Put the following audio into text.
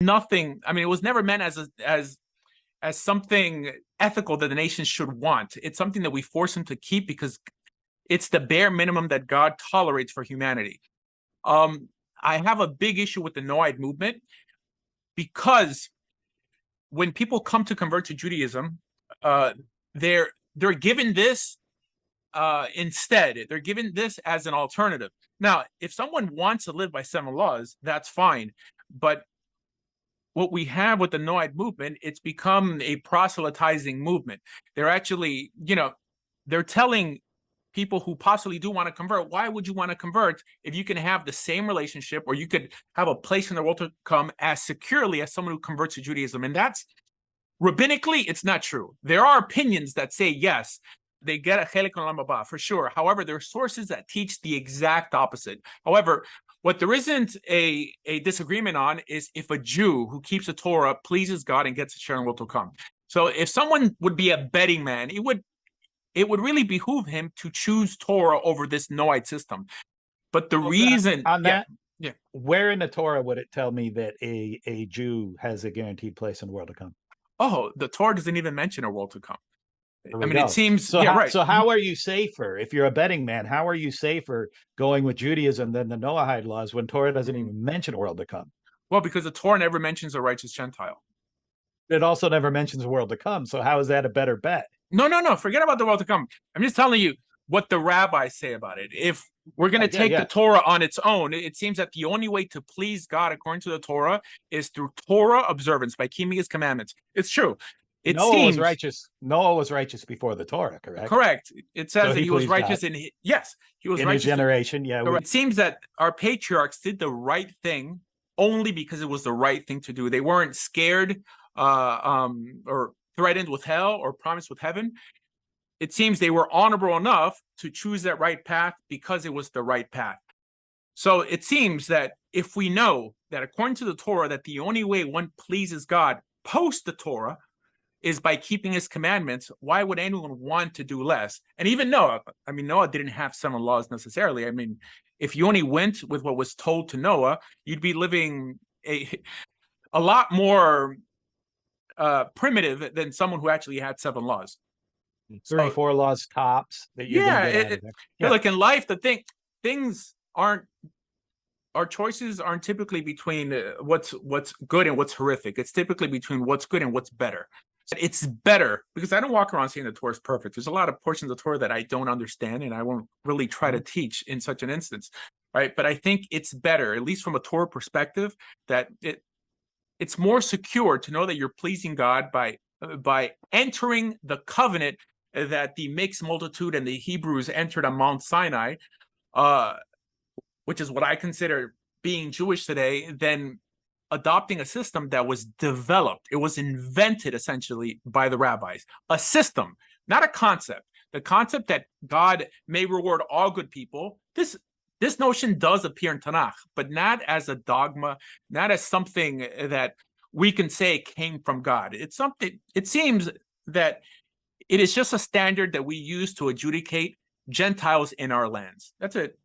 nothing. I mean, it was never meant as something ethical that the nation should want. It's something that we force them to keep because it's the bare minimum that God tolerates for humanity. I have a big issue with the Noahide movement because when people come to convert to Judaism, they're given this instead. They're given this as an alternative. Now, if someone wants to live by 7 laws, that's fine. But what we have with the Noahide movement, it's become a proselytizing movement. They're actually, they're telling people who possibly do want to convert, why would you want to convert if you can have the same relationship or you could have a place in the world to come as securely as someone who converts to Judaism? And that's, rabbinically, it's not true. There are opinions that say, yes, they get a chelik olam haba, for sure. However, there are sources that teach the exact opposite. However, what there isn't a disagreement on is if a Jew who keeps the Torah pleases God and gets a share in world to come. So if someone would be a betting man, it would really behoove him to choose Torah over this Noahide system. But the reason on that, where in the Torah would it tell me that a Jew has a guaranteed place in the world to come? Oh, the Torah doesn't even mention a world to come. I mean, go. it seems so. Right. So how are you safer if you're a betting man? How are you safer going with Judaism than the Noahide laws when Torah doesn't even mention a world to come? Well, because the Torah never mentions a righteous Gentile. It also never mentions a world to come. So how is that a better bet? No. Forget about the world to come. I'm just telling you what the rabbis say about it. If we're going to take the Torah on its own, it seems that the only way to please God according to the Torah is through Torah observance by keeping his commandments. It's true. Noah was righteous. Noah was righteous before the Torah, correct? Correct. It says that he was righteous in he was in righteous his generation. It seems that our patriarchs did the right thing only because it was the right thing to do. They weren't scared or threatened with hell or promised with heaven. It seems they were honorable enough to choose that right path because it was the right path. So it seems that if we know that according to the Torah that the only way one pleases God post the Torah is by keeping his commandments, why would anyone want to do less? And even Noah, I mean, Noah didn't have 7 laws necessarily. I mean, if you only went with what was told to Noah, you'd be living a lot more primitive than someone who actually had 7 laws. 3 or 4 laws tops. That you're like in life, things aren't. Our choices aren't typically between what's good and what's horrific. It's typically between what's good and what's better. It's better because I don't walk around saying the Torah is perfect. There's a lot of portions of the Torah that I don't understand, and I won't really try to teach in such an instance, right? But I think it's better, at least from a Torah perspective, that it's more secure to know that you're pleasing God by entering the covenant that the mixed multitude and the Hebrews entered on Mount Sinai, which is what I consider being Jewish today, than adopting a system that was developed. It was invented essentially by the rabbis. A system, not a concept. The concept that God may reward all good people. This notion does appear in Tanakh, but not as a dogma, not as something that we can say came from God. It's something, it seems that it is just a standard that we use to adjudicate Gentiles in our lands. That's it.